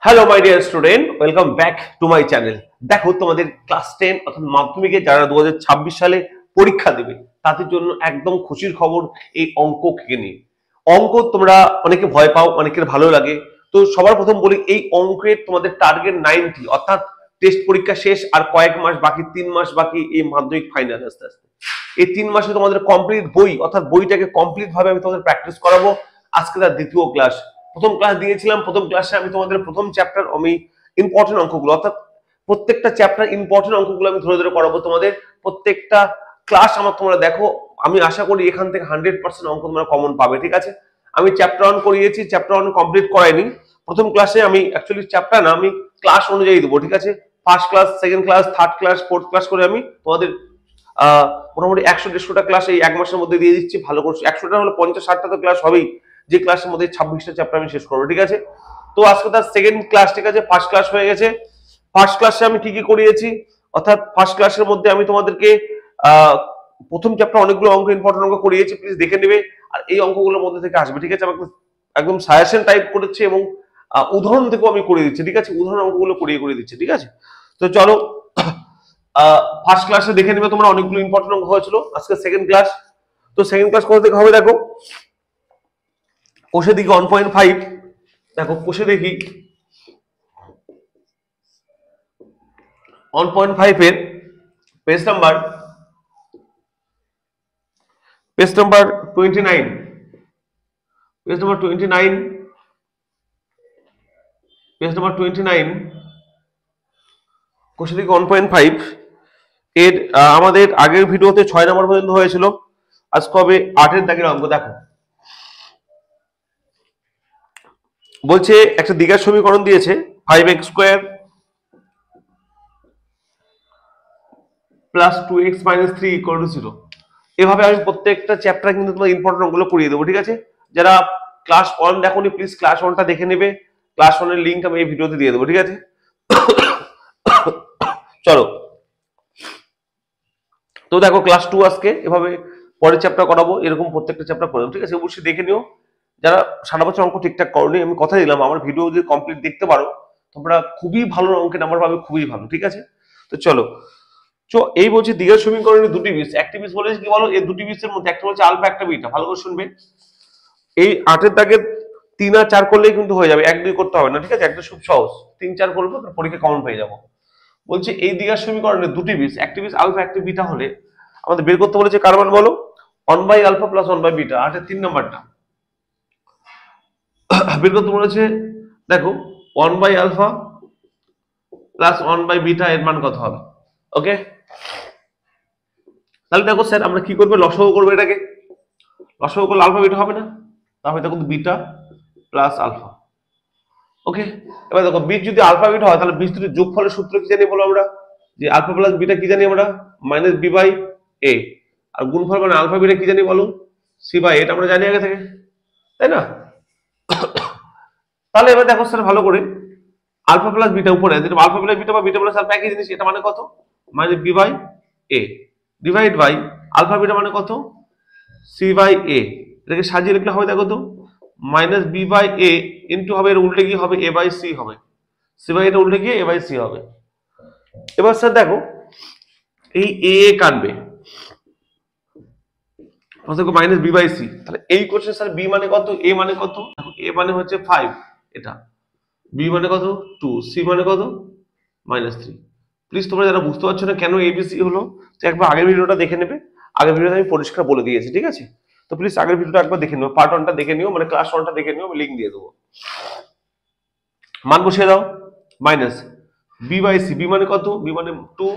Hello my dear student, welcome back to my channel. দেখো, তোমাদের class 10 অর্থাৎ মাধ্যমিকে যারা 2026 সালে পরীক্ষা দেবে তাদের জন্য একদম খুশির খবর। এই অঙ্ককে নিয়ে অঙ্ক তোমরা অনেকে ভয় পাও, অনেকের ভালো লাগে। তো সবার প্রথম বলি, এই অঙ্কের তোমাদের টার্গেট 90, অর্থাৎ টেস্ট পরীক্ষা শেষ আর কয়েক মাস বাকি, 3 মাস বাকি এই মাধ্যমিক ফাইনাল আসতে আসতে। এই 3 মাসে তোমাদের কমপ্লিট বই, অর্থাৎ বইটাকে কমপ্লিট ভাবে আমি তোমাদের প্র্যাকটিস করাবো। আজকে তার দ্বিতীয় ক্লাস। প্রথম ক্লাস দিয়েছিলাম, প্রথম ক্লাসে আমি তোমাদের প্রথম চ্যাপ্টার আমি ইম্পর্টেন্ট অঙ্কগুলো, অর্থাৎ প্রত্যেকটা চ্যাপ্টার ইম্পর্টেন্ট অঙ্কগুলো আমি ধরে ধরে করাবো তোমাদের। প্রত্যেকটা ক্লাস আমার তোমরা দেখো, আমি আশা করি এখান থেকে 100% অঙ্ক তোমরা কমন পাবে। ঠিক আছে, আমি চ্যাপ্টার 1 করিয়েছি, চ্যাপ্টার 1 কমপ্লিট করাইনি। প্রথম ক্লাসে আমি অ্যাকচুয়ালি চ্যাপ্টার না, আমি ক্লাস অনুযায়ী দেবো। ঠিক আছে, first class, second class, third class, fourth class করে আমি তোমাদের মোটামুটি 100-150টা ক্লাস এই এক মাসের মধ্যে দিয়ে দিচ্ছি। ভালো করে 100টা হলে 50-60টা তো ক্লাস হবেই, যে ক্লাসের মধ্যে 26টা চ্যাপ্টার আমি শেষ করবো। ঠিক আছে, তো আজকে তার সেকেন্ড ক্লাস। ঠিক আছে, ফার্স্ট ক্লাস হয়ে গেছে। ফার্স্ট ক্লাসে আমি কি কি করিয়েছি, অর্থাৎ ফার্স্ট ক্লাসের মধ্যে আমি তোমাদেরকে প্রথম চ্যাপ্টার অনেকগুলো অঙ্ক, ইম্পর্টেন্ট অঙ্ক করিয়েছি, প্লিজ দেখে নেবে। আর এই অঙ্কগুলোর মধ্যে থেকে আসবে। ঠিক আছে, আমাকে একদম সাজেশন টাইপ করেছে এবং উদাহরণ থেকেও আমি করে দিচ্ছি। ঠিক আছে, উদাহরণ অঙ্কগুলো করে দিচ্ছি। ঠিক আছে, তো চলো ফার্স্ট ক্লাসে দেখে নেবে তোমরা, অনেকগুলো ইম্পর্টেন্ট অঙ্ক হয়েছিল। আজকে সেকেন্ড ক্লাস। তো সেকেন্ড ক্লাস কোথা থেকে হবে দেখো, কোষে দেখি 1.5। দেখো কোষে দেখি 1.5 এর page number 29। Page number 29, page number 29, কোষে দেখি 1.5 এর আমাদের আগের ভিডিওতে 6 নম্বর পর্যন্ত হয়েছিল। আজকে হবে 8 দাগের অঙ্ক। দেখো বলছে একটা দ্বিঘাত সমীকরণ দিয়েছে, 5x² plus 2x minus 3 equal to 0। এভাবে আমি প্রত্যেকটা চ্যাপ্টার কিন্তু তোমার ইম্পর্টেন্ট অঙ্কগুলো করিয়ে দেবো। ঠিক আছে, যারা ক্লাস 1 দেখোনি প্লিজ ক্লাস 1টা দেখে নেবে। ক্লাস 1 এর লিংক আমি এই ভিডিওতে দিয়ে দেবো। ঠিক আছে, চলো। তো দেখো ক্লাস 2 আজকে এভাবে পরের চ্যাপ্টার করাবো, এরকম প্রত্যেকটা চ্যাপ্টার করে দেবো। ঠিক আছে, অবশ্যই দেখে নিও। যারা সারা বছর অঙ্ক ঠিকঠাক করনি, আমি কথা দিলাম আমার ভিডিও যদি কমপ্লিট দেখতে পারো তোমরা খুবই ভালো অঙ্কের নাম্বার পাবে, খুবই ভালো। ঠিক আছে, তো চলো। এই বলছি দ্বিঘাত সমীকরণের দুটি বীজ, একটি বীজ বলেছে কি বলো, এই দুটি বীজের মধ্যে একটা হচ্ছে আলফা, একটা বিটা। ভালো করে শুনবে। এই 8 দাগে 3 আর 4 করলেই কিন্তু হয়ে যাবে, 1 2 করতে হবে না। ঠিক আছে, একটা খুব সহজ, 3 4 করবো, পরীক্ষা কমন পেয়ে যাবো। বলছে এই দ্বিঘাত সমীকরণের দুটি বীজ, একটি বীজ আলফা, একটি বিটা হলে আমাদের বের করতে বলেছে কার মান বলো, 1/α প্লাস 1/β। 8 3 নাম্বারটা বের করতে বলেছে। দেখো 1/α প্লাস 1/β এর মান কত হবে। ওকে, তাহলে দেখো স্যার আমরা কি করবো, লসাগু করবো। এটাকে লসাগু করলে আলফা বিটা হবে না, তাহলে দেখো বিটা প্লাস আলফা। ওকে, এবার দেখো বীজ যদি আলফা বিটা হয় তাহলে বীজ দুটির যোগফলের সূত্র কি জানি বলো আমরা, যে আলফা প্লাস বিটা কি জানি আমরা, মাইনাস বি বাই এ। আর গুণফল মানে আলফা বিটা কি জানি বলো, সি বাই। এটা আমরা জানি আগে থেকে, তাই না? তাহলে এবার দেখো স্যার ভালো করে, আলফা প্লাস বিটা উপরে, আলফা প্লাস বিটা বা বিটা প্লাস আলফা একই জিনিস। এটা মানে কত, minus B by A divide by alpha beta মানে কত, সি বাই এ। এটাকে সাজিয়ে লিখলে হবে দেখো তো, minus B by A into হবে, এর উল্টে কি হবে, এ বাই সি হবে। সি বাই এটা উল্টে গিয়ে এ বাই সি হবে। এবার স্যার দেখো এই এ কাটবে, মাইনাস বি বাই সি। তাহলে এই কোশ্চেন স্যার বি মানে কত, এ মানে কত, এ মানে হচ্ছে 5, এটা বি মানে কত 2, সি মানে কত -3। প্লিজ তোমরা যারা বুঝতে পারছো না কেন এবিসি হলো, তো একবার আগের ভিডিওটা দেখে নেবে। আগের ভিডিওতে আমি পরিষ্কার বলে দিয়েছি। ঠিক আছে, তো প্লিজ আগের ভিডিওটা একবার দেখে নিও, পার্ট 1টা দেখে নিও, মানে ক্লাস 1টা দেখে নিও, আমি লিংক দিয়ে দেবো। মান বসিয়ে দাও, minus B by C, B মানে কত, বি মানে 2,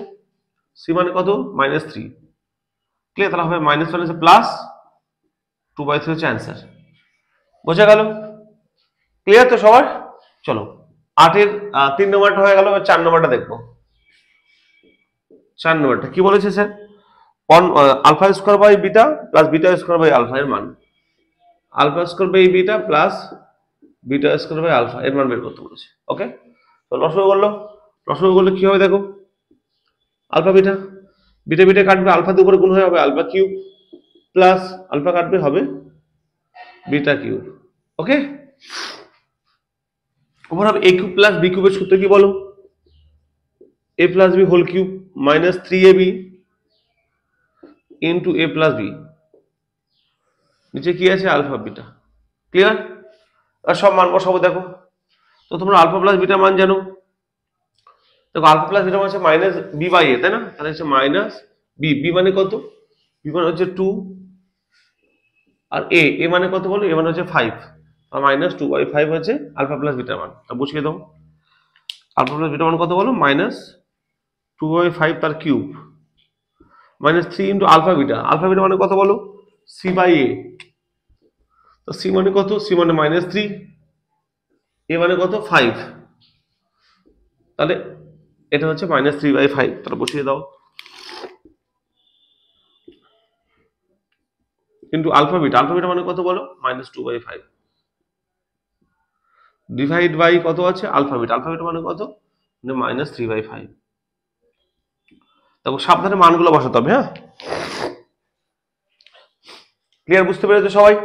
সি মানে কত -3। ক্লিয়ার? তাহলে হবে মাইনাস মাইনাস প্লাস 2/3 হচ্ছে অ্যান্সার। বোঝা গেল? ক্লিয়ার তো সবার? চলো 8 এর 3 নম্বরটা হয়ে গেল, 4 নম্বরটা দেখবো। 4 নম্বরটা কি বলেছে sir, alpha square by beta plus beta square by alpha এর মান, alpha square by beta plus beta square by alpha এর মান বের করতে বলেছে। ওকে, তো লসাগু করলো, লসাগু করলে কি হবে দেখো, আলফা বিটা, বিটা বিটা কাটবে, আলফা দিয়ে উপরে গুণ হয়ে হবে আলফা কিউব, প্লাস আলফা কাটবে হবে বিটা কিউব। ওকে, ওভার হবে a কিউব প্লাস b কিউবের সূত্র কি বলো? a plus b whole cube minus 3ab into a plus b, নিচে কি আছে আলফা বিটা। ক্লিয়ার? আর সব মান বসাবো। দেখো তো তোমরা আলফা প্লাস বিটা মান জানো। দেখো আলফা প্লাস বিটা মান হচ্ছে মাইনাস বি বাই এ, তাই না? তাহলে হচ্ছে মাইনাস বি, বি মানে কত? বি মানে হচ্ছে 2, আর এ, এ মানে কত বলো? এ মানে হচ্ছে 5, আর মাইনাস 2/5 হচ্ছে আলফা প্লাস বিটা মান। বসিয়ে দাও। আলফা প্লাস বিটা মান কত বলো? মাইনাস 2/5 তার cube minus 3 into alpha beta. Alpha beta মানে কত বলো? C by A. তো সি মানে কত? সি মানে মাইনাস 3, এ মানে কত? 5, তাহলে এটা হচ্ছে মাইনাস 3/5। তাহলে বসিয়ে দাও। কিন্তু আলফা বিটা, আলফা বিটা মানে কত বলো? মাইনাস 2/5 ডিভাইড বাই কত আছে? আলফা বিটা, আলফা বিটা মানে কত? মাইনাস 3/5। দেখো সাবধানে মানগুলো বসাতে হবে। হ্যাঁ, ক্লিয়ার? বুঝতে পেরেছো সবাই?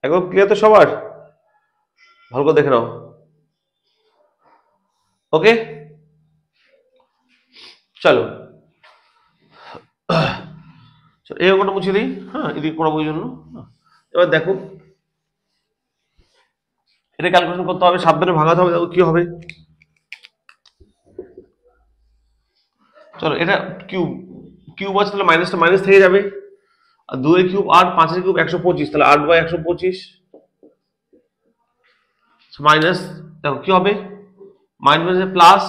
একদম ক্লিয়ার তো সবার? ভালো করে দেখে নাও। ওকে, চলো এই অঙ্কটা মুছে দিই। হ্যাঁ, এদিকে পড়াবো এই জন্য। এবার দেখো এটা ক্যালকুলেশন করতে হবে, সাবধানে ভাগাতে হবে। দেখো কি হবে। চলো এটা কিউব, কিউব আছে তাহলে মাইনাসটা মাইনাস থেকে যাবে। আর 2 এর কিউব 8, 5 এর কিউব 125, তাহলে 8/125 মাইনাস। দেখো কি হবে? মাইনাস প্লাস,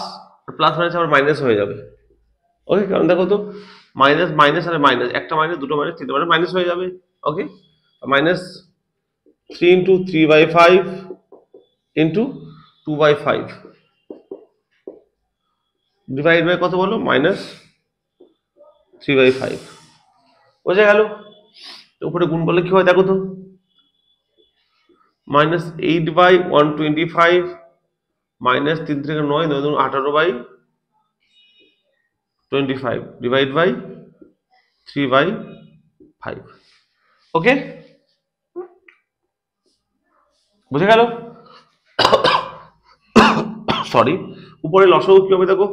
প্লাস মাইনাস আবার মাইনাস হয়ে যাবে। ওকে, কারণ দেখো তো মাইনাস মাইনাস আর মাইনাস, একটা মাইনাস, দুটো মাইনাস, তিনটে মাইনাস, মাইনাস হয়ে যাবে। Okay, minus 3 into 3/5 into 2/5 divide by কত বলো? মাইনাস 3/5। বোঝা গেল? উপরে গুণ করলে কি হয় দেখো তো? মাইনাস 8/125 মাইনাস 3 থেকে 9, 9 দুগুণ 18/25 ডিভাইড বাই 3/5। ওকে, বুঝে গেল? সরি, উপরে লসাগু কি হবে দেখো?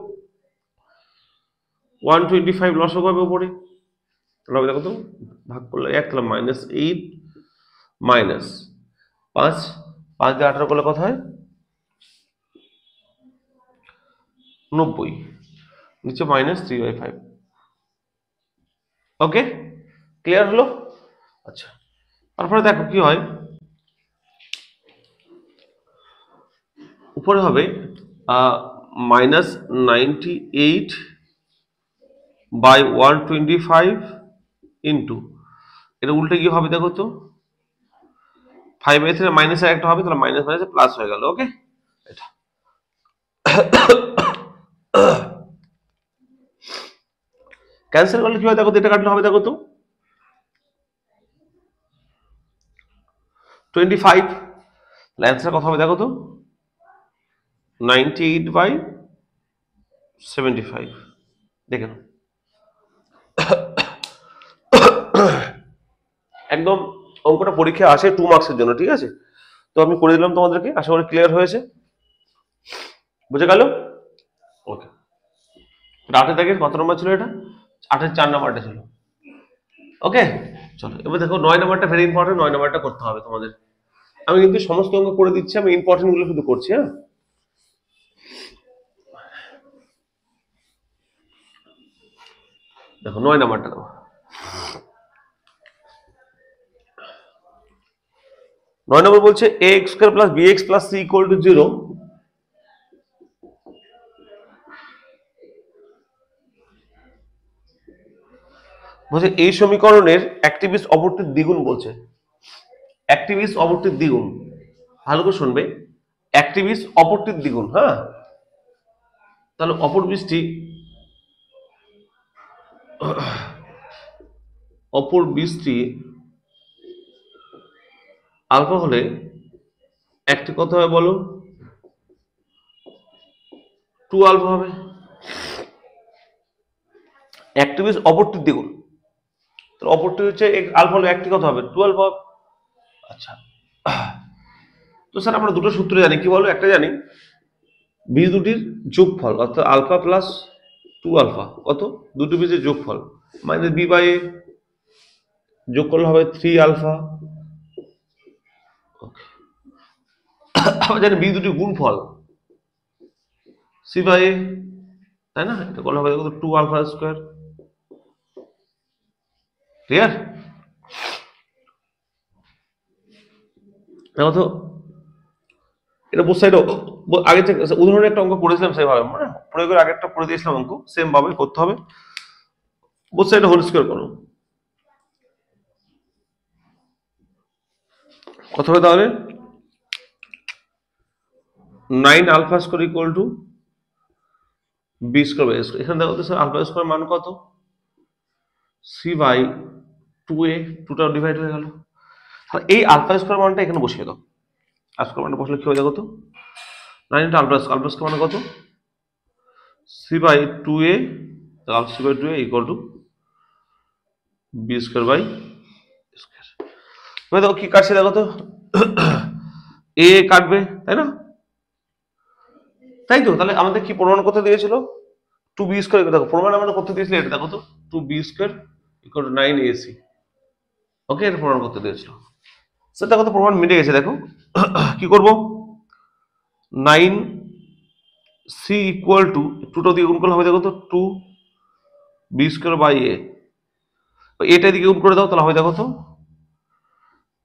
125 লসাগু হবে উপরে। তাহলে দেখো তো ভাগ করলে 1, তাহলে -8 মাইনাস 5, 5 দিয়ে 18 করলে কত হয়? 90, নিচে মাইনাস 3/5। ওকে, ক্লিয়ার হলো? আচ্ছা, তারপরে দেখো কি হয়। উপরে হবে -98/125 ইন্টু, এটা উল্টে কি হবে দেখো তো? 5/3 মাইনাস একটা হবে, তাহলে মাইনাস মাইনাস প্লাস হয়ে গেল। ওকে, এটা ক্যান্সেল করলে কি হয় দেখো তো? এটা কাটলে হবে দেখো তো 25। তাহলে অ্যান্সার কত হবে দেখো তো? 98/75। দেখে নাও, একদম অঙ্কটা পরীক্ষায় আসে 2 মার্কসের জন্য। ঠিক আছে, তো আমি করে দিলাম তোমাদেরকে, আশা করি ক্লিয়ার হয়েছে। বুঝে গেল? ওকে, 8 থেকে কত নম্বর ছিল এটা? 8-এর 4 নাম্বারটা ছিল। ওকে, চলো এবার দেখো 9 নাম্বারটা ভেরি ইম্পর্টেন্ট। 9 নাম্বারটা করতে হবে তোমাদের। আমি কিন্তু সমস্ত অঙ্ক করে দিচ্ছি, আমি ইম্পর্টেন্ট গুলো শুধু করছি। হ্যাঁ, দেখো 9 নাম্বারটা দেখো। 9 নম্বর বলছে ax² + bx + c = 0। বলছে এই সমীকরণের একটি বীজ অপরটির দ্বিগুণ বলছে। একটি বীজ অপরটির দ্বিগুণ, ভালো করে শুনবে, একটি বীজ অপরটির দ্বিগুণ। হ্যাঁ, তাহলে অপর বীজটি, অপর বীজটি আলফা হলে একটি কত হবে বলো? 2 আলফা হবে। একটি বীজ অপরটির দ্বিগুণ, তো অপরটি হচ্ছে আলফা হলো একটি কত হবে 12 হবে। আচ্ছা, তো স্যার আমরা দুটো সূত্র জানি, কি বলো? একটা জানি বীজ দুটির যোগফল অর্থাৎ আলফা প্লাস 2 আলফা কত, দুটো বীজের যোগফল মাইনাস বি বাই এ, যোগ করলে হবে 3 আলফা। আমরা জানি বীজ দুটির গুণফল সি বাই এ, তাই না? এটা করলে হবে 2 আলফা স্কয়ার। ক্লিয়ার? দেখো তো এটা বোথ সাইড আগে থেকে উদাহরণে একটা অঙ্ক করেছিলাম সেভাবে, মানে প্রয়োগের আগে একটা করে দিয়েছিলাম অঙ্ক, সেম ভাবে করতে হবে। বোথ সাইড হোল স্কয়ার করো, কত হবে তাহলে 9 alpha square equal to B square by square. এখানে দেখো তো স্যার আলফা স্কয়ার মান কত, সি বাই 2a, 2টা ডিভাইড হয়ে গেল। তাহলে এই আলফা স্কয়ার মানটা এখানে বসিয়ে দাও, আলফা স্কয়ার মানটা বসলে কি হবে দেখো তো 9 into alpha square, alpha square মানে কত সি বাই 2a, তাহলে C by 2a equal to B square by square. এবার দেখো কি কাটছে দেখো তো এ কাটবে, তাই না? তাই তো, তাহলে আমাদের কি প্রমাণ করতে দিয়েছিল 2b স্কয়ার, দেখো প্রমাণ আমাদের করতে দিয়েছিল এটা দেখো তো 2b square equal two 9ac। ওকে, এটা প্রমাণ করতে দিয়েছিল। স্যার দেখো তো প্রমাণ মিটে গেছে, দেখো কি করব 9c ইকুয়াল টু 2টা দিয়ে গুণ করলে হবে দেখো তো 2b স্কয়ার বাই a, এটা দিকে গুণ করে দাও তাহলে হবে দেখো তো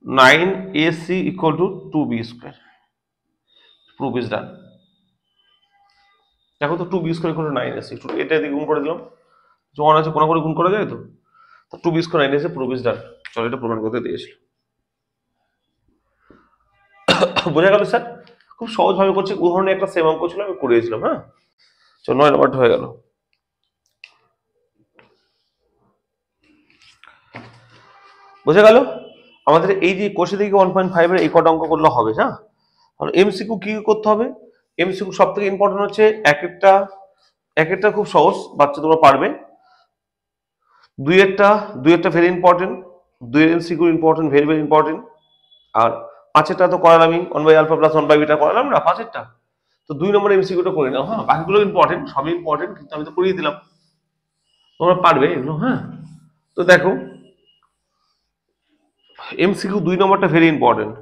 9ac equal to 2b square. Proof is done. দেখো তো 2b square equal two 9ac, এটা দিকে গুণ করে দিলাম, যখন আছে কোনা করে গুণ করা যায় তো 2b square 9ac, proof is done. চলো এটা প্রমাণ করতে দিয়েছিল। বোঝা গেল স্যার? খুব সহজ ভাবে করছি, উদাহরণে একটা সেম অঙ্ক ছিল আমি করিয়েছিলাম। হ্যাঁ, চলো 9 নম্বরটা হয়ে গেল। বোঝা গেল? আমাদের এই যে কোষে থেকে 1.5 এর এই কটা অঙ্ক করলে হবে। হ্যাঁ, তাহলে এমসিকিউ কি করতে হবে? এমসিকিউ সব থেকে ইম্পর্টেন্ট হচ্ছে এক একটা খুব সহজ, বাচ্চা তোমরা পারবে। দুই একটা ভেরি ইম্পর্টেন্ট, দুইয়ের MCQ important, very very important. আর পাঁচেরটা তো করালাম আমি, 1 by alpha plus 1 by beta করালাম না পাঁচেরটা, তো 2 নম্বর এমসিকিউটা করে নাও। হ্যাঁ, বাকিগুলো ইম্পর্টেন্ট, সবই ইম্পর্টেন্ট, কিন্তু আমি তো করিয়ে দিলাম, তোমরা পারবে এগুলো। হ্যাঁ, তো দেখো এমসিকিউ 2 নম্বরটা ভেরি ইম্পর্টেন্ট।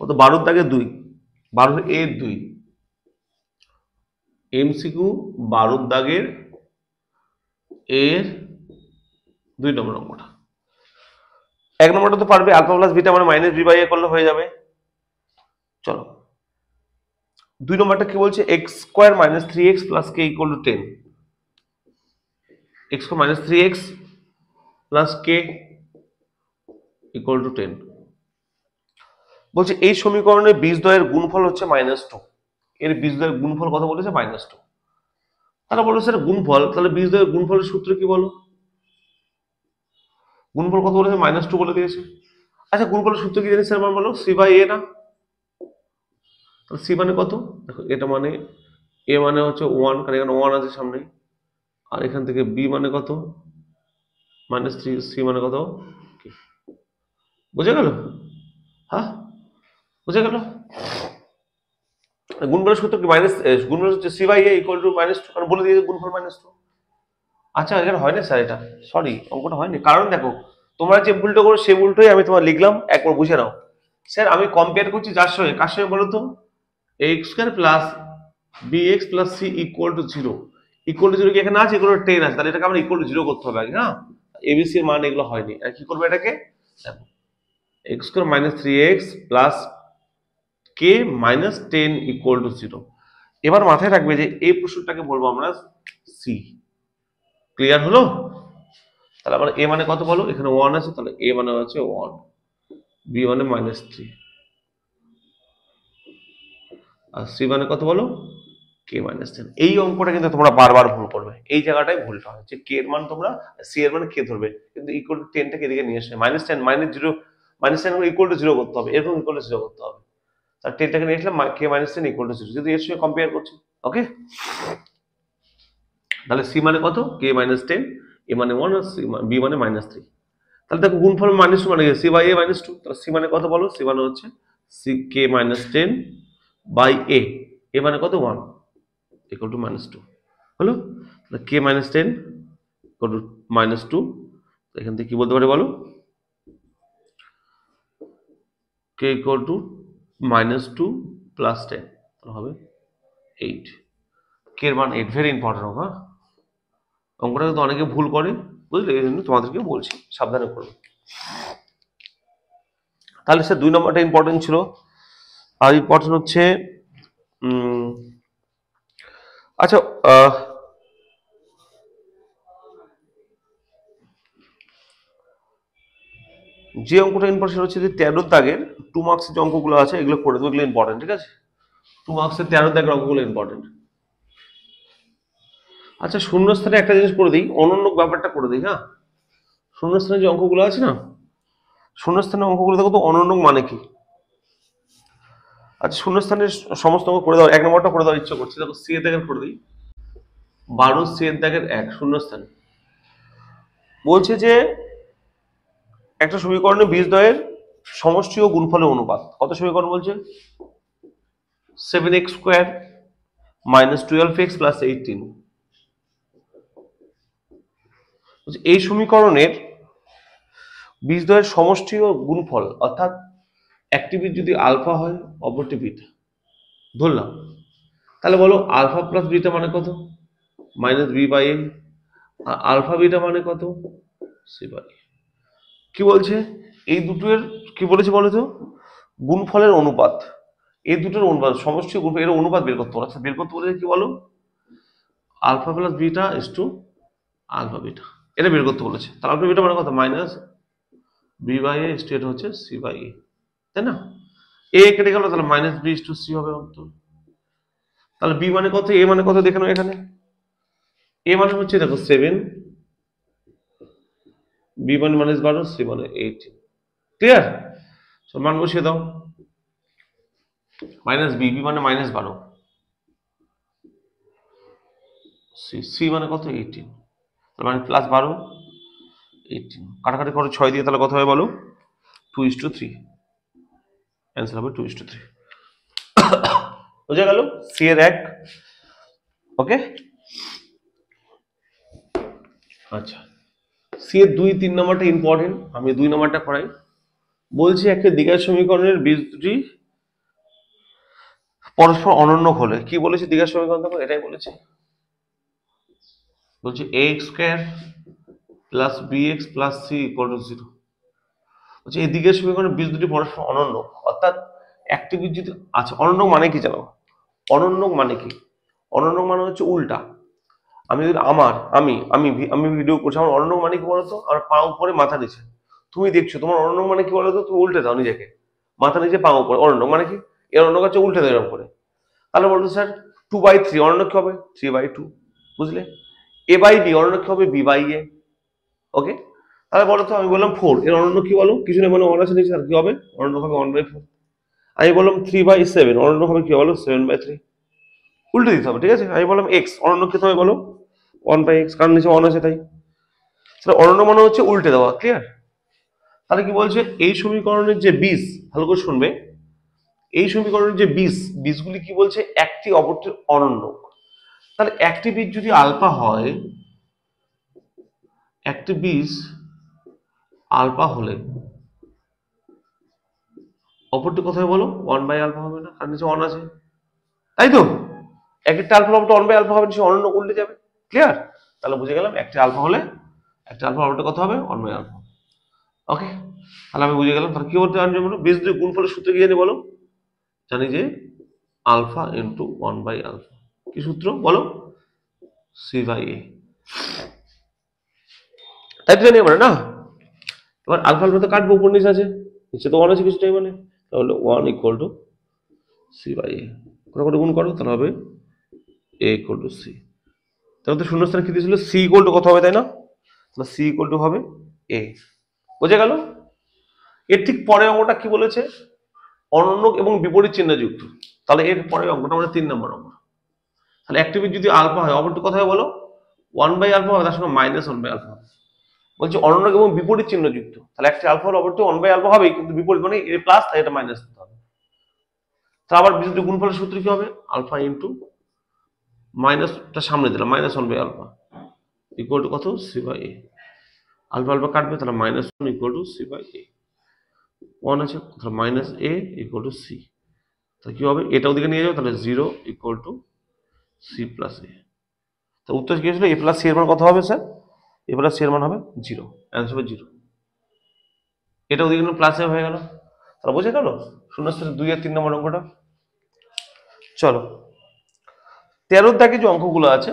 কত 12 দাগের 2, 12 এর 2, এমসিকিউ 12 দাগের এর 2 নম্বর অঙ্কটা। 1 নম্বরটা তো পারবে, আলফা প্লাস বিটা মানে মাইনাস বি বাই এ করলে হয়ে যাবে। চলো 2 নম্বরটা কি বলছে, x square minus 3x plus K equal to 10, x square minus 3x plus K equal to 10। বলছে এই সমীকরণের বীজদ্বয়ের গুণফল হচ্ছে -2, এর বীজদ্বয়ের গুণফল কত বলেছে -2। তাহলে বলো স্যার গুণফল, তাহলে বীজদ্বয়ের গুণফলের সূত্র কি বলো? গুণফল কত বলেছে -2 বলে দিয়েছে। আচ্ছা গুণফলের সূত্র কি জানিস স্যার বলো, সি বাই এ না? তাহলে সি মানে কত, দেখো এটা মানে এ মানে হচ্ছে 1, কারণ এখানে 1 আছে সামনে, আর এখান থেকে বি মানে কত -3, সি মানে কত, বুঝে গেল? হ্যাঁ, বুঝে গেল? গুণফলের সূত্র কি গুণফল হচ্ছে C by A equal to -2, কারণ বলে দিয়েছে গুণফল -2। আচ্ছা এখানে হয় না স্যার, এটা সরি অঙ্কটা হয়নি, কারণ দেখো তোমরা যে ভুলটা করো সেই ভুলটাই আমি তোমার লিখলাম, একবার বুঝে নাও। স্যার আমি কম্পেয়ার করছি যার সঙ্গে, কার সঙ্গে বলো তো, X square plus bx plus C equal to 0, equal to 0 কি এখানে আছে, এগুলো 10 আছে, তাহলে এটাকে আমরা ইকুয়াল টু 0 করতে হবে আগে। হ্যাঁ, এবিসি এর মান এগুলো হয়নি, আর কি করবে এটাকে, দেখো x square minus 3x plus K minus 10 equal to 0। এবার মাথায় রাখবে যে এই প্রশ্নটাকে বলবো আমরা সি। ক্লিয়ার হলো? তাহলে আমরা এ মানে কত বলো, এখানে 1 আছে, তাহলে এ মানে হচ্ছে 1, বি মানে -3, আর সি মানে কত বলো কে -10। এই অঙ্কটা কিন্তু তোমরা বারবার ভুল করবে, এই জায়গাটাই ভুলটা হয় যে কে এর মান তোমরা সি এর মানে কে ধরবে, কিন্তু ইকুয়াল টু 10 টাকে এদিকে নিয়ে আসবে, -10 -0, -10 করে ইকুয়াল টু 0 করতে হবে, এরকম ইকুয়াল টু 0 করতে হবে। আর 10 টাকে নিয়ে আসলে কে -10 ইকুয়াল টু 0, যদি এর সঙ্গে কম্পেয়ার করছি। ওকে, তাহলে সি মানে কত, কে মাইনাস 10, এ মানে 1 আর বি মানে -3। তাহলে দেখো গুণফল -2 মানে সি বাই এ -2, তাহলে সি মানে কত বলো, সি মানে হচ্ছে সি কে -10 বাই এ মানে কত 1 ইকুয়াল টু -2 হলো। তাহলে কে -10 ইকুয়াল টু -2, এখান থেকে কি বলতে পারি বলো, কে ইকুয়াল টু -2 প্লাস 10, তাহলে হবে 8। কে এর মান 8, ভেরি ইম্পর্টেন্ট। হ্যাঁ, অঙ্কটা কিন্তু অনেকে ভুল করে, বুঝলে, এই জন্য তোমাদেরকে বলছি সাবধানে করবে। তাহলে সে 2 নম্বরটা ইম্পর্টেন্ট ছিল। আর ইম্পর্টেন্ট হচ্ছে আচ্ছা যে অঙ্কটা ইম্পর্টেন্ট হচ্ছে যে 13 দাগের 2 মার্কসের যে অঙ্কগুলো আছে এগুলো করে দেবো, এগুলো ইম্পর্টেন্ট, ঠিক আছে? 2 মার্কসের 13 দাগের অঙ্কগুলো ইম্পর্টেন্ট। আচ্ছা শূন্যস্থানে একটা জিনিস করে দিই, অনন্য ব্যাপারটা করে দিই। হ্যাঁ, শূন্যস্থানে যে অঙ্কগুলো আছে না, শূন্যস্থানে অঙ্কগুলো দেখো তো অনন্য মানে কি। আচ্ছা শূন্যস্থানের সমস্ত অঙ্ক করে দাও, 1 নম্বরটা করে দেওয়ার ইচ্ছা করছে। দেখো সি এর দাগের করে দিই, 12 সি এর দাগের 1 শূন্যস্থান বলছে যে একটা সমীকরণে বীজদ্বয়ের সমষ্টি ও গুণফলের অনুপাত। কত সমীকরণ বলছে, 7x square minus 12x plus 18। এই সমীকরণের বীজদ্বয়ের সমষ্টি ও গুণফল, অর্থাৎ একটি বীজ যদি আলফা হয় অপরটি বিটা ধরলাম, তাহলে বলো আলফা প্লাস বিটা মানে কত, মাইনাস বি বাই এ, আর আলফা বিটা মানে কত, সি বাই এ। কি বলছে, এই দুটোর কি বলেছে বলো তো, গুণফলের অনুপাত, এই দুটোর অনুপাত সমষ্টি গুণফল এর অনুপাত বের করতে বলে। আচ্ছা বের করতে বলেছে কি বলো, alpha plus beta is to alpha beta, এটা বের করতে বলেছে। তাহলে আলফা বিটা মানে কত, minus B by A state হচ্ছে সি বাই এ, তাই না? এ কেটে গেল, তাহলে minus B is to C হবে অন্তর। তাহলে বি মানে কত, এ মানে কত দেখে নাও, এখানে এ মানে হচ্ছে দেখো 7, বি মানে -12, সি মানে 18। ক্লিয়ার? মান বসিয়ে দাও, মাইনাস বি, বি মানে -12, সি সি মানে কত 18, তার মানে +12 18, কাটাকাটি করো 6 দিয়ে, তাহলে কত হবে বলো, 2:3। অ্যান্সার হবে 2:3। বোঝা গেল সি এর 1। ওকে, আচ্ছা সি এর 2, 3 নম্বরটা ইম্পর্টেন্ট, আমি 2 নম্বরটা করাই। বলছি একটা দ্বিঘাত সমীকরণের বীজ দুটি পরস্পর অনন্য হলে, কি বলেছে দ্বিঘাত সমীকরণ, দেখো এটাই বলেছে, বলছে ax square plus bx plus c equal to 0। বলছে এই দ্বিঘাত সমীকরণের বীজ দুটি পরস্পর অনন্য, অর্থাৎ একটি বীজ যদি আচ্ছা অনন্য মানে কি জানো, অনন্য মানে কি, অনন্য মানে হচ্ছে উল্টা। আমি যদি আমি ভিডিও করছি, আমার অনন্য মানে কি বলতো, আমার পা উপরে মাথা নিচে, তুমি দেখছো, তোমার অনন্য মানে কি বলতো, তুমি উল্টে দাও নিজেকে, মাথা নিচে পা উপরে, অনন্য মানে কি, এর অন্য কাছে উল্টে দাও এরকম করে। তাহলে বলতো স্যার 2/3 অনন্য কি হবে, 3/2, বুঝলে? এ বাই বি অনন্য কি হবে, বি বাই এ। ওকে, তাহলে বলো তো, আমি বললাম 4, এর অনন্য কি বলো, কিছু না মানে 1 আছে নিচে, আর কি হবে, অনন্য হবে 1/4। আমি বললাম 3/7 অনন্য হবে কি বলো, 7/3, উল্টে দিতে হবে, ঠিক আছে? আমি বললাম এক্স অনন্য কি হবে বলো, 1/x, কারণ নিচে 1 আছে তাই। তাহলে অনন্য মানে হচ্ছে উল্টে দেওয়া। ক্লিয়ার? তাহলে কি বলছে, এই সমীকরণের যে বীজ, ভালো করে শুনবে, এই সমীকরণের যে বীজগুলি কি বলছে, একটি অপরটির অনন্য। তাহলে একটি বীজ যদি আলফা হয়, একটি বীজ আলফা হলে অপরটি কোথায় বলো, 1/α হবে না, কারণ নিচে 1 আছে, তাই তো? একটা আলফা অপরটা 1/α হবে, নিচে অনন্য উল্টে যাবে। ক্লিয়ার? তাহলে বুঝে গেলাম একটি আলফা হলে একটা আলফা অপরটা কত হবে, 1/α। ওকে, তাহলে আমি বুঝে গেলাম। তাহলে কি বলতে জানি বলো, বীজ দুই গুণফলের সূত্র কি জানি বলো, জানি যে আলফা ইন্টু 1/α। কি সূত্র বলো, সি বাই এ, তাই তো জানি আমরা না। এবার আলফা আলফা তো কাটবো, উপর নিচে আছে, নিচে তো 1 আছে কিছু টাইম মানে, তাহলে 1 ইকুয়াল টু সি বাই এ, করে গুণ করো, তাহলে হবে এ ইকুয়াল টু সি। তাহলে তো শূন্যস্থানে কি দিয়েছিল, সি ইকুয়াল টু কত হবে, তাই না? তাহলে সি ইকুয়াল টু হবে এ। বুঝে গেল? এর ঠিক পরের অঙ্কটা কি বলেছে, অনন্য এবং বিপরীত চিহ্ন যুক্ত। তাহলে এর পরের অঙ্কটা মানে 3 নম্বর অঙ্ক। তাহলে একটি বীজ যদি আলফা হয় অপরটি কথা হয় বলো, 1/α হবে, তার সঙ্গে -1/α হবে। বলছি অনন্য এবং বিপরীত চিহ্ন যুক্ত, তাহলে একটা আলফা হলে অপরটি 1/α হবেই, কিন্তু বিপরীত মানে এ প্লাস তাই এটা মাইনাস হতে হবে। তাহলে আবার বিশুদ্ধ গুণফলের সূত্র কি হবে? আলফা ইন্টু মাইনাসটা সামনে দিলাম, -1/α ইকুয়াল টু কত? c/a। আলফা আলফা কাটবে, তাহলে -1 ইকুয়াল টু c/a। 1 আছে, তাহলে -a ইকুয়াল টু c। তাহলে কি হবে? এটা ওদিকে নিয়ে যাবে, তাহলে 0 equal two c plus a। তো উত্তর কি হয়েছিল? a প্লাস c এর মান কত হবে স্যার? a প্লাস c এর মান হবে 0, অ্যান্সার হবে 0। এটা ওদিকে প্লাস এ হয়ে গেল, তাহলে বোঝা গেল শূন্যস্থানে 2 আর 3 নম্বর অঙ্কটা। চলো 13 দাগে যে অঙ্কগুলো আছে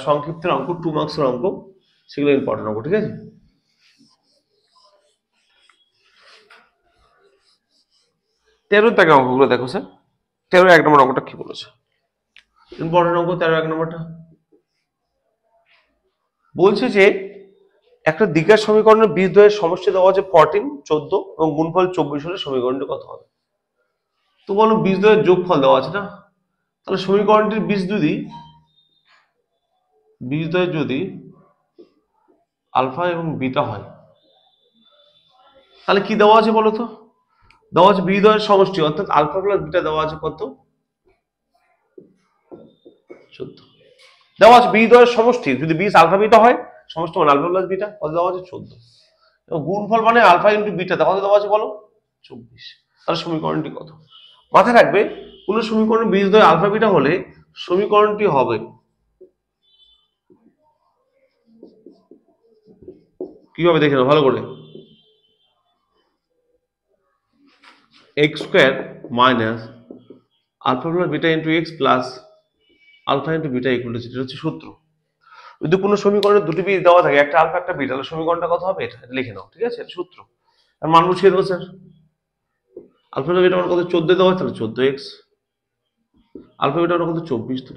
সংক্ষিপ্তের অঙ্ক, 2 মার্কসের অঙ্ক, সেগুলো ইম্পর্টেন্ট অঙ্ক, ঠিক আছে? 13 দাগে অঙ্কগুলো দেখো স্যার। 13 1 নম্বর অঙ্কটা কি বলেছে? ইম্পর্টেন্ট অঙ্ক 13 1 নম্বরটা বলছে যে একটা দ্বিঘাত সমীকরণের বীজদ্বয়ের সমষ্টি দেওয়া আছে 14, 14 এবং গুণফল 24 হলে সমীকরণটি কত হবে? তো বলো বীজদ্বয়ের যোগফল দেওয়া আছে না, তাহলে সমীকরণটির বীজদ্বয় যদি আলফা এবং বিটা হয়, তাহলে কি দেওয়া আছে বলো তো? দেওয়া আছে বীজদ্বয়ের সমষ্টি, অর্থাৎ আলফা প্লাস বিটা দেওয়া আছে কত? 14। দেওয়া আছে বীজদ্বয়ের সমষ্টি যদি বীজ আলফা বিটা হয়, সমষ্টি মানে আলফা প্লাস বিটা, কত দেওয়া আছে? 14। এবং গুণফল মানে আলফা ইন্টু বিটা, কত দেওয়া আছে বলো? 24। তাহলে সমীকরণটি কত? মাথায় রাখবে, কোন সমীকরণের বীজদ্বয় আলফা বিটা হলে সমীকরণটি হবে কিভাবে দেখে নাও ভালো করে। x square minus alpha plus beta into X plus alpha into beta equal to 0, এটা হচ্ছে সূত্র। যদি কোনো সমীকরণে দুটি বীজ দেওয়া থাকে, একটা আলফা একটা বিটা, তাহলে সমীকরণটা কত হবে? এটা লিখে নাও, ঠিক আছে? এটা সূত্র। আর মান বসিয়ে দেবো স্যার। আলফা বিটা মান কত? 14 দেওয়া, তাহলে 14x। আলফা বিটা মান কত? 24, তো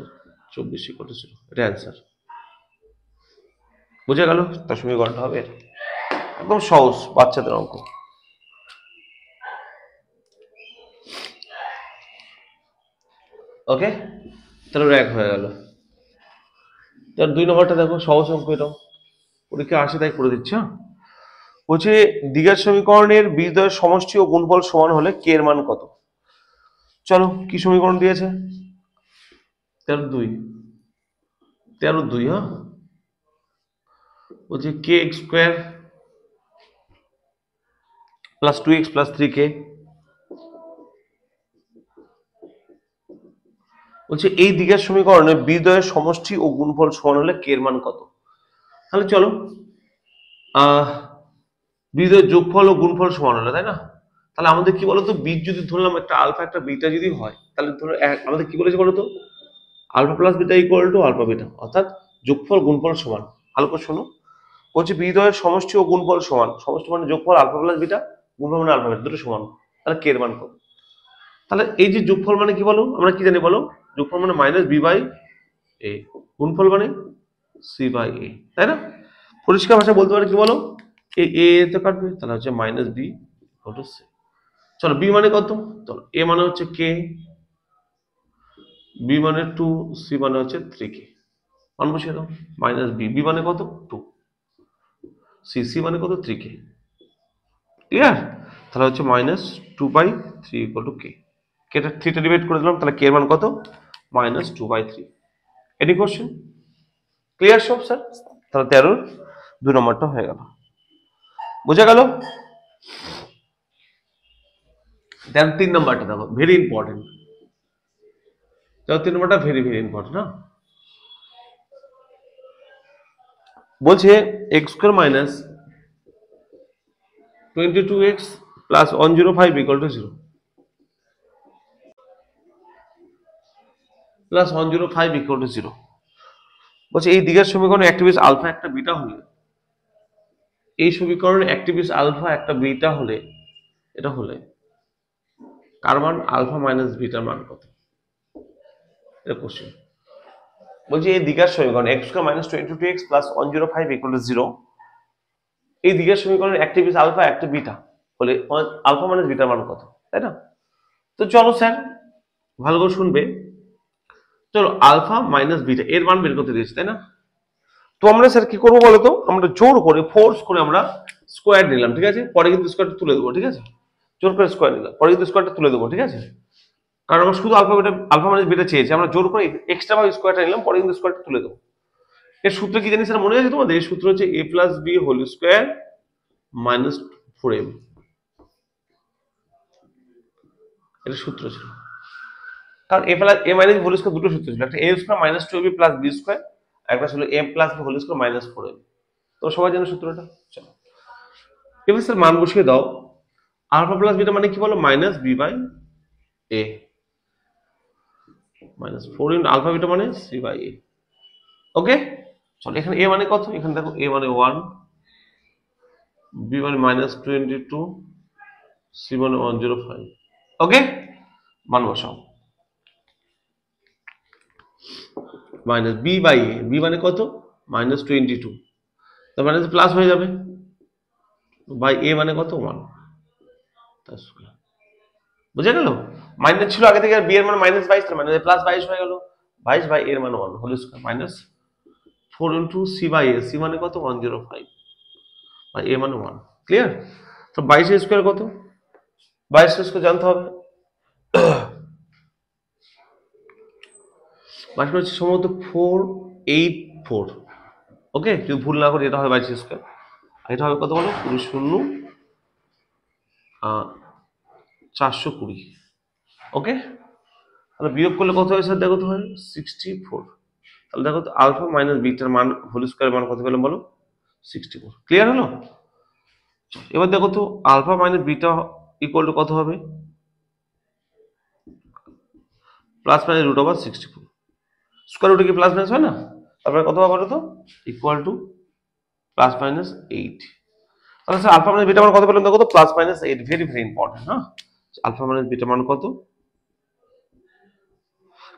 24 ইকুয়াল টু 0, এটা অ্যান্সার। বুঝে গেল? তার সমীকরণটা হবে এটা। একদম সহজ বাচ্চাদের অঙ্ক। ওকে, তাহলে এক হয়ে গেল। তার 2 নম্বরটা দেখো, সহজ অঙ্ক, এটাও পরীক্ষা আসে তাই করে দিচ্ছি। হ্যাঁ, বলছে দ্বিঘাত সমীকরণের বীজদ্বয়ের সমষ্টি ও গুণফল সমান হলে কে এর মান কত? চলো কি সমীকরণ দিয়েছে? 13 2, হ্যাঁ, বলছে K X square plus 2x plus 3k। বলছে এই দ্বিঘাত সমীকরণে বীজদ্বয়ের সমষ্টি ও গুণফল সমান হলে কে এর মান কত? তাহলে চলো বীজদ্বয়ের যোগফল ও গুণফল সমান হলে, তাই না? তাহলে আমাদের কি বলতো, বীজ যদি ধরলাম একটা আলফা একটা বিটা যদি হয়, তাহলে ধরো আমাদের কি বলেছে বলতো? Alpha plus beta equal to alpha beta, অর্থাৎ যোগফল গুণফল সমান। ভালো করে শোনো, বলছে বীজদ্বয়ের সমষ্টি ও গুণফল সমান, সমষ্টি মানে যোগফল আলফা প্লাস বিটা, গুণফল মানে আলফা বিটা, দুটো সমান। তাহলে কে এর মান কত? তাহলে এই যে যোগফল মানে কি বলো, আমরা কি জানি বলো? যোগফল মানে মাইনাস বি বাই এ, গুণফল মানে সি বাই এ, তাই না? পরিষ্কার ভাষায় বলতে পারে কি বলো? এ তে কাটবে, তাহলে হচ্ছে minus B equal to C. চলো বি মানে কত? চলো এ মানে হচ্ছে কে, বি মানে 2, সি মানে হচ্ছে 3k। মান বসিয়ে দাও, মাইনাস বি মানে কত? 2, সি মানে কত? 3k। ক্লিয়ার? তাহলে হচ্ছে -2/3 ইকুয়াল টু কে। কেটা 3 টা ডিভাইড করে দিলাম, তাহলে কে এর মান কত? -2/3। Any question? ক্লিয়ার সব স্যার? তাহলে 13 2 নম্বরটা হয়ে গেল। বোঝা গেল? দেন 3 নম্বরটা দেখো, ভেরি ইম্পর্টেন্ট। তাহলে 3 নম্বরটা ভেরি ভেরি ইম্পর্টেন্ট। না বলছে x square minus 22x plus 105 equal to 0, plus 105 equal to 0। বলছে এই দ্বিঘাত সমীকরণে একটা বীজ আলফা একটা বিটা হলে, এই সমীকরণে একটা বীজ আলফা একটা বিটা হলে, এটা হলে কার মান? আলফা মাইনাস বিটার মান কত? এটা কোশ্চেন। বলছে এই দ্বিঘাত সমীকরণ x square minus 22x plus 105 equal to 0, এই দ্বিঘাত সমীকরণের একটা বীজ আলফা একটা বিটা হলে আলফা মাইনাস বিটার মান কত? তাই না? তো চলো স্যার ভালো করে শুনবে। চলো আলফা মাইনাস বিটা এর মান বের করতে দিয়েছে, তাই না? তো আমরা স্যার কি করবো বলতো, আমরা জোর করে ফোর্স করে আমরা স্কোয়ার নিলাম, ঠিক আছে, পরে কিন্তু স্কোয়ারটা তুলে দেবো, ঠিক আছে, জোর করে স্কোয়ার নিলাম, পরে কিন্তু স্কোয়ারটা তুলে দেবো, ঠিক আছে, কারণ আমরা শুধু আলফা মাইনাস বিটা চেয়েছি, আমরা জোর করে এক্সট্রা ভাবে স্কোয়ারটা নিলাম, পরে কিন্তু স্কোয়ারটা তুলে দেবো। এর সূত্র কি জানি স্যার মনে আছে তোমাদের? এই সূত্র হচ্ছে a plus B whole square minus 4m, এটা সূত্র ছিল। কারণ a plus a minus whole square দুটো সূত্র ছিল, একটা a square minus 2ab plus b square, একটা ছিল a plus b whole square minus 4m। তো সবাই জানো সূত্রটা। চলো এবার স্যার মান বসিয়ে দাও। আলফা প্লাস বিটা মানে কি বলো? Minus B by A minus 4 into alpha beta মানে সি বাই এ। ওকে, চলো এখানে এ মানে কত? এখানে দেখো এ মানে 1, বি মানে মাইনাস 22, সি মানে 105। ওকে, মান বসাও। Minus B by A, B মানে কত? মাইনাস 22, তার মানে প্লাস হয়ে যাবে, বাই এ মানে কত? 1। বুঝে গেল? মাইনাস ছিল আগে থেকে, বি এর মান মাইনাস 22, তার মানে প্লাস 22 হয়ে গেল, 22 বাই এর মান 1 whole square minus 4 into C by A, C মানে কত? 105 বাই এ মানে 1। ক্লিয়ার? তো 22 এর স্কয়ার কত? 22 এর স্কয়ার জানতে হবে। 22 হচ্ছে সম্ভবত 484। ওকে, যদি ভুল না করি এটা হবে 22 স্কয়ার, আর এটা হবে কত বলো? 20 420। ওকে, তাহলে বিয়োগ করলে কত হয় স্যার? দেখো তো হয় 64। তাহলে দেখো তো আলফা মাইনাস বিটার মান হোল স্কয়ার মান কত পেলাম বলো? 64। ক্লিয়ার হলো? এবার দেখো তো alpha minus beta equal to কত হবে? Plus minus root over 64। Square রুটে কি প্লাস মাইনাস হয় না? তারপরে কত হবে বলো তো? Equal to plus minus 8। তাহলে স্যার আলফা মাইনাস বিটা মান কত পেলাম? দেখো তো plus minus 8। Very very important. হ্যাঁ, আলফা মাইনাস বিটা মান কত?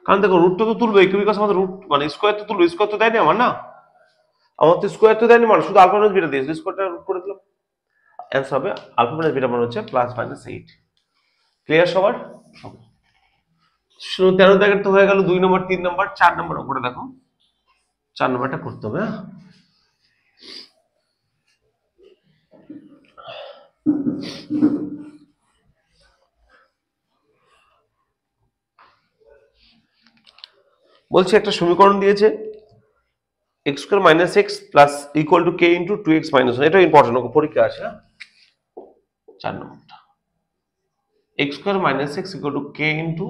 কারণ দেখো রুটটা তো তুলবে, বিকজ আমাদের রুট মানে স্কয়ার তো তুলবে, স্কয়ার তো দেয়নি আমার, না আমার তো স্কয়ার তো দেয়নি, মানে শুধু আলফা মাইনাস বিটা দিয়েছে, স্কয়ারটা রুট করে দিলাম। অ্যান্সার হবে আলফা মাইনাস বিটা মান হচ্ছে প্লাস মাইনাস 8। ক্লিয়ার সবার? 13 দাগের তো হয়ে গেল 2 নম্বর, 3 নম্বর, 4 নম্বর উপরে দেখো, 4 নম্বরটা করতে হবে। হ্যাঁ, বলছি একটা সমীকরণ দিয়েছে x square minus x plus equal to K into 2x minus 1। এটা ইম্পর্টেন্ট, পরীক্ষা আছে। 4 নম্বরটা x square minus x equal to K into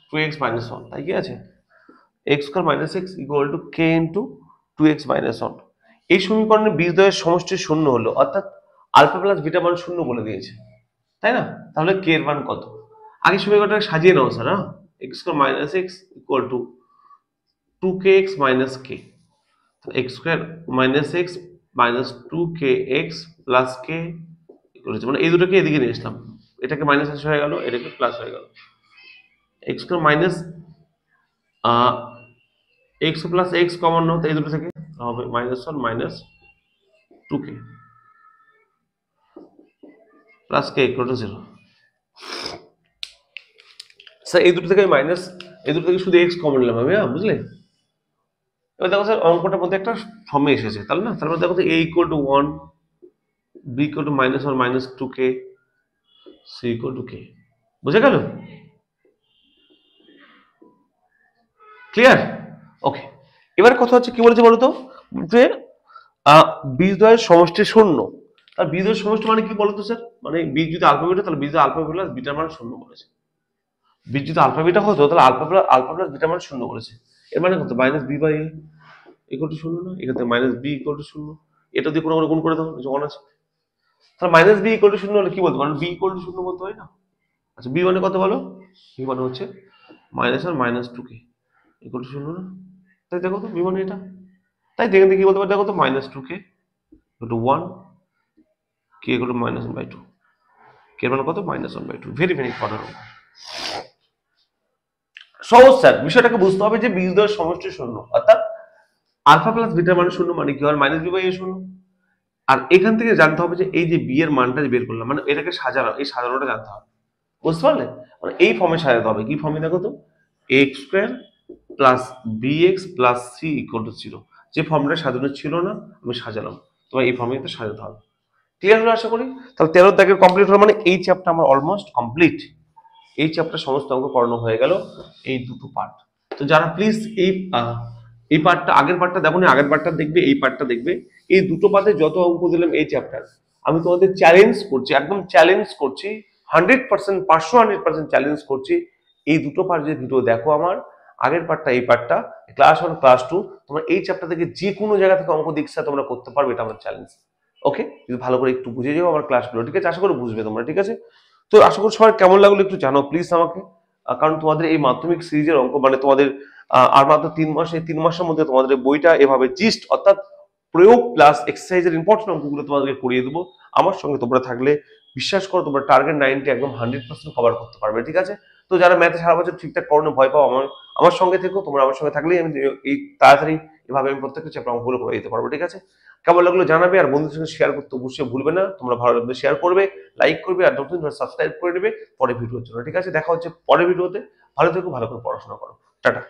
2x minus 1, তাই কি আছে? x square minus x equal to K into 2x minus 1। এই সমীকরণের বীজদ্বয়ের সমষ্টি শূন্য হলো, অর্থাৎ আলফা প্লাস বিটা মান শূন্য বলে দিয়েছে, তাই না? তাহলে কে এর মান কত? আগে সমীকরণটাকে সাজিয়ে নাও স্যার। হ্যাঁ, x square minus x equal to 2kx minus k, x square minus x minus 2kx plus k equal two, মানে এই দুটোকে এদিকে নিয়ে আসলাম, এটাকে মাইনাস হয়ে গেল, এটাকে প্লাস হয়ে গেল। x square minus x plus x common নাও, তো এই দুটো থেকে হবে -1 minus 2k plus k equal to 0। Sir এই দুটো থেকে মাইনাস, এই দুটো থেকে শুধু x কমন নিলাম আমি, বুঝলে? এবার দেখো স্যার অঙ্কটার মধ্যে একটা ফর্মে এসেছে, তাহলে না, তারপরে দেখো তো a equal to 1, b equal to -1 minus 2k, c equal to k। বুঝে গেল? ক্লিয়ার? ওকে, এবার কথা হচ্ছে কি বলেছে বলতো, যে বীজদ্বয়ের সমষ্টি শূন্য। আর বীজদ্বয়ের সমষ্টি মানে কি বলতো স্যার? মানে বীজ যদি আলফা বিটা, তাহলে বীজ আলফা প্লাস বিটার মান শূন্য বলেছে। বীজ যদি আলফা বিটা হতো তাহলে আলফা প্লাস বিটার মান শূন্য বলেছে। এর মানে কত? Minus B by A equal to শূন্য না? এখানে মাইনাস বি ইকুয়াল টু শূন্য, এটা দিয়ে কোনো গুণ করে দাও, যখন আছে। তাহলে মাইনাস বি ইকুয়াল টু শূন্য হলে কি বলতে পারো? বি ইকুয়াল টু শূন্য বলতে হয় না? আচ্ছা, বি মানে কত বলো? বি মানে হচ্ছে -1 মাইনাস 2k ইকুয়াল টু শূন্য না? তাই দেখো তো বি মানে এটা, তাই দেখে কি বলতে পারি? দেখো তো -2k equal to 1, k equal two -1/2, কে এর মান কত? -1/2। Very very important. সহজ স্যার, বিষয়টাকে বুঝতে হবে যে বীজদ্বয়ের সমষ্টি শূন্য, অর্থাৎ আলফা প্লাস বিটার মান শূন্য মানে কি হয়? মাইনাস বি বাই এ শূন্য। আর এখান থেকে জানতে হবে যে এই যে বি এর মানটা যে বের করলাম, মানে এটাকে সাজানো, এই সাজানোটা জানতে হবে। বুঝতে পারলে? মানে এই ফর্মে সাজাতে হবে। কি ফর্মে? দেখো তো, X square plus B X plus C equal to 0। যে ফর্মটা সাজানো ছিল না আমি সাজালাম, তোমার এই ফর্মে কিন্তু সাজাতে হবে। ক্লিয়ার হলো আশা করি? তাহলে 13 দাগের কমপ্লিট হলো, মানে এই চ্যাপ্টার আমার অলমোস্ট কমপ্লিট। এই চ্যাপ্টার সমস্ত অঙ্ক করানো হয়ে গেল, এই দুটো পার্ট। তো যারা প্লিজ এই পার্টটা, আগের পার্টটা দেখো না, আগের পার্টটা দেখবে, এই পার্টটা দেখবে, এই দুটো পার্টে যত অঙ্ক দিলাম এই চ্যাপ্টার, আমি তোমাদের চ্যালেঞ্জ করছি, একদম চ্যালেঞ্জ করছি, 100%, 100% চ্যালেঞ্জ করছি, এই দুটো পার্ট যদি ভিডিও দেখো আমার, আগের পার্টটা এই পার্টটা, ক্লাস 1 ক্লাস 2, তোমরা এই চ্যাপ্টার থেকে যে কোনো জায়গা থেকে অঙ্ক দীক্ষা তোমরা করতে পারবে, এটা আমার চ্যালেঞ্জ। ওকে, যদি ভালো করে একটু বুঝে যাও আমার ক্লাসগুলো, ঠিক আছে? আশা করি বুঝবে তোমরা, ঠিক আছে? তো আশা করি সবাই কেমন লাগলো একটু জানাও প্লিজ আমাকে। কারণ তোমাদের এই মাধ্যমিক সিরিজের অঙ্ক, মানে তোমাদের আর মাত্র 3 মাস, এই 3 মাসের মধ্যে তোমাদের বইটা এভাবে জিস্ট অর্থাৎ প্রয়োগ প্লাস এক্সারসাইজের ইম্পর্টেন্ট অঙ্কগুলো তোমাদেরকে করিয়ে দেবো। আমার সঙ্গে তোমরা থাকলে বিশ্বাস করো তোমরা টার্গেট 90 একদম 100% কভার করতে পারবে, ঠিক আছে? তো যারা ম্যাথে সারা বছর ঠিকঠাক করো না, ভয় পাও, আমার সঙ্গে থেকো, তোমরা আমার সঙ্গে থাকলেই আমি এই তাড়াতাড়ি এভাবে আমি প্রত্যেকটা চ্যাপ্টার অঙ্কগুলো করে দিতে পারবো, ঠিক আছে? কেমন লাগলো জানাবে, আর বন্ধুদের সঙ্গে শেয়ার করতে অবশ্যই ভুলবে না। তোমরা ভালো লাগলে শেয়ার করবে, লাইক করবে, আর নতুন সাবস্ক্রাইব করে নেবে পরের ভিডিওর জন্য, ঠিক আছে? দেখা হচ্ছে পরের ভিডিওতে। ভালো থেকো, ভালো করে পড়াশোনা করো, টাটা।